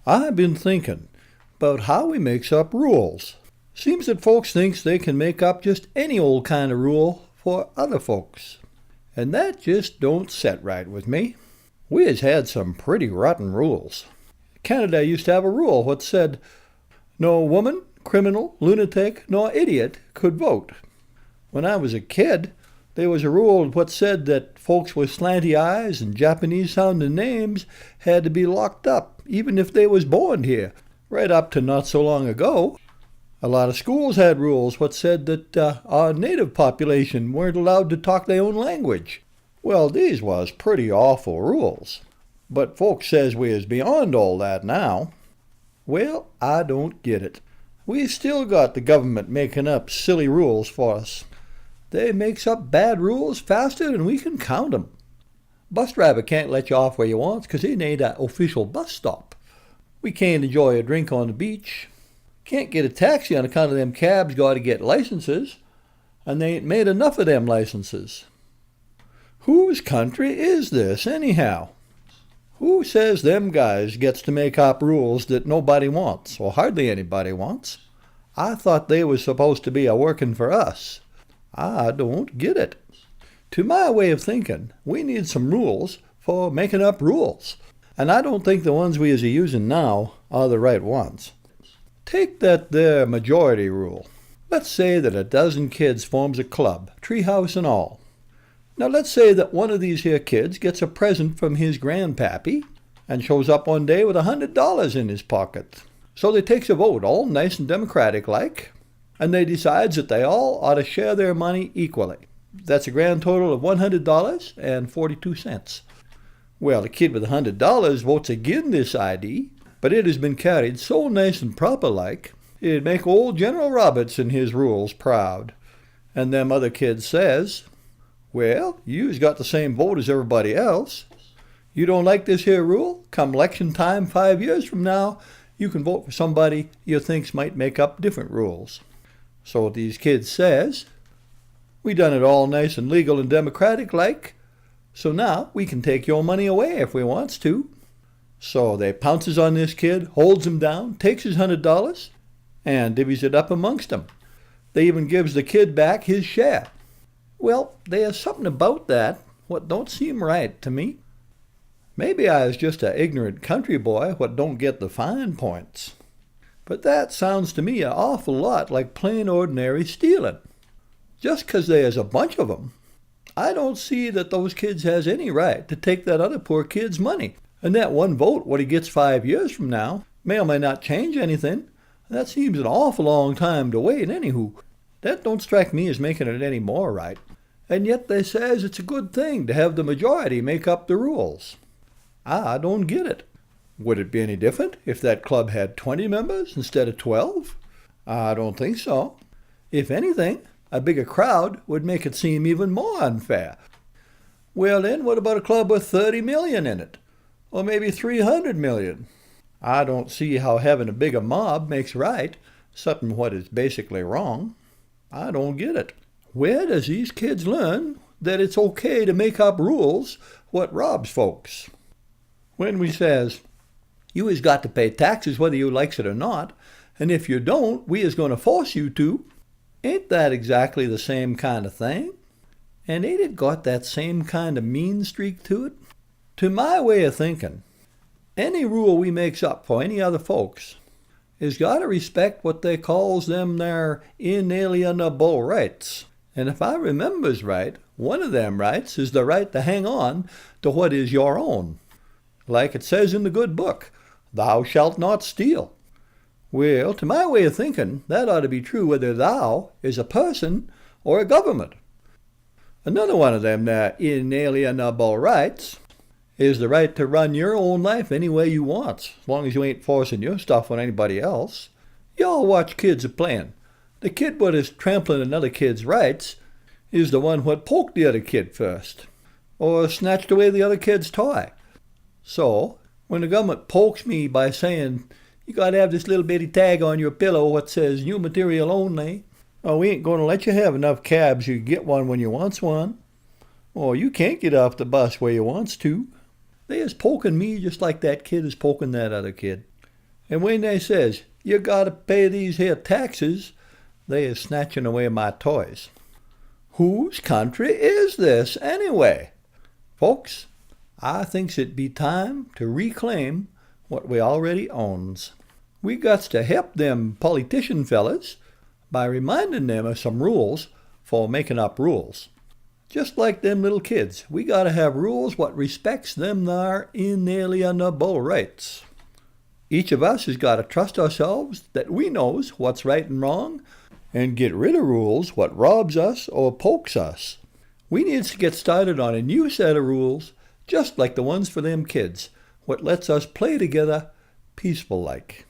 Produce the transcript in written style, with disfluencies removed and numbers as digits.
I've been thinking about how we makes up rules. Seems that folks thinks they can make up just any old kind of rule for other folks. And that just don't set right with me. We has had some pretty rotten rules. Canada used to have a rule what said no woman, criminal, lunatic, nor idiot could vote. When I was a kid, there was a rule what said that folks with slanty eyes and Japanese-sounding names had to be locked up, even if they was born here, right up to not so long ago. A lot of schools had rules what said that our native population weren't allowed to talk their own language. Well, these was pretty awful rules. But folks says we is beyond all that now. Well, I don't get it. We still got the government making up silly rules for us. They makes up bad rules faster than we can count 'em. Bus driver can't let you off where you wants 'cause it ain't an official bus stop. We can't enjoy a drink on the beach. Can't get a taxi on account of them cabs got to get licenses, and they ain't made enough of them licenses. Whose country is this, anyhow? Who says them guys gets to make up rules that nobody wants, or hardly anybody wants? I thought they was supposed to be a-working for us. I don't get it. To my way of thinking, we need some rules for making up rules, and I don't think the ones we is a-using now are the right ones. Take that there majority rule. Let's say that a dozen kids forms a club, treehouse and all. Now let's say that one of these here kids gets a present from his grandpappy and shows up one day with $100 in his pocket. So they takes a vote, all nice and democratic-like, and they decides that they all ought to share their money equally. That's a grand total of $100.42. Well, the kid with $100 votes again this ID, but it has been carried so nice and proper-like, it'd make old General Roberts and his rules proud. And them other kids says, well, you's got the same vote as everybody else. You don't like this here rule? Come election time 5 years from now, you can vote for somebody you thinks might make up different rules. So these kids says, we done it all nice and legal and democratic-like, so now we can take your money away if we wants to. So they pounces on this kid, holds him down, takes his $100, and divvies it up amongst them. They even gives the kid back his share. Well, there's something about that what don't seem right to me. Maybe I is just a ignorant country boy what don't get the fine points. But that sounds to me an awful lot like plain ordinary stealing. Just 'cause there's a bunch of 'em, I don't see that those kids has any right to take that other poor kid's money. And that one vote what he gets 5 years from now may or may not change anything. That seems an awful long time to wait, anywho. That don't strike me as making it any more right. And yet they says it's a good thing to have the majority make up the rules. I don't get it. Would it be any different if that club had 20 members instead of 12? I don't think so. If anything, a bigger crowd would make it seem even more unfair. Well then, what about a club with 30 million in it? Or maybe 300 million? I don't see how having a bigger mob makes right something what is basically wrong. I don't get it. Where does these kids learn that it's okay to make up rules what robs folks? When we says, you has got to pay taxes whether you likes it or not, and if you don't, we is going to force you to, ain't that exactly the same kind of thing? And ain't it got that same kind of mean streak to it? To my way of thinking, any rule we makes up for any other folks is got to respect what they calls them their inalienable rights. And if I remembers right, one of them rights is the right to hang on to what is your own. Like it says in the good book, thou shalt not steal. Well, to my way of thinking, that ought to be true whether thou is a person or a government. Another one of them there inalienable rights is the right to run your own life any way you want, as long as you ain't forcing your stuff on anybody else. Y'all watch kids a-playing. The kid what is trampling another kid's rights is the one what poked the other kid first, or snatched away the other kid's toy. So, when the government pokes me by saying, you got to have this little bitty tag on your pillow what says new material only, or we ain't going to let you have enough cabs you get one when you wants one, or you can't get off the bus where you wants to. They is poking me just like that kid is poking that other kid. And when they says, you gotta pay these here taxes, they is snatching away my toys. Whose country is this, anyway? Folks, I thinks it be time to reclaim what we already owns. We gots to help them politician fellas by reminding them of some rules for making up rules. Just like them little kids, we gotta have rules what respects them thar inalienable rights. Each of us has gotta trust ourselves that we knows what's right and wrong, and get rid of rules what robs us or pokes us. We needs to get started on a new set of rules, just like the ones for them kids, what lets us play together peaceful like.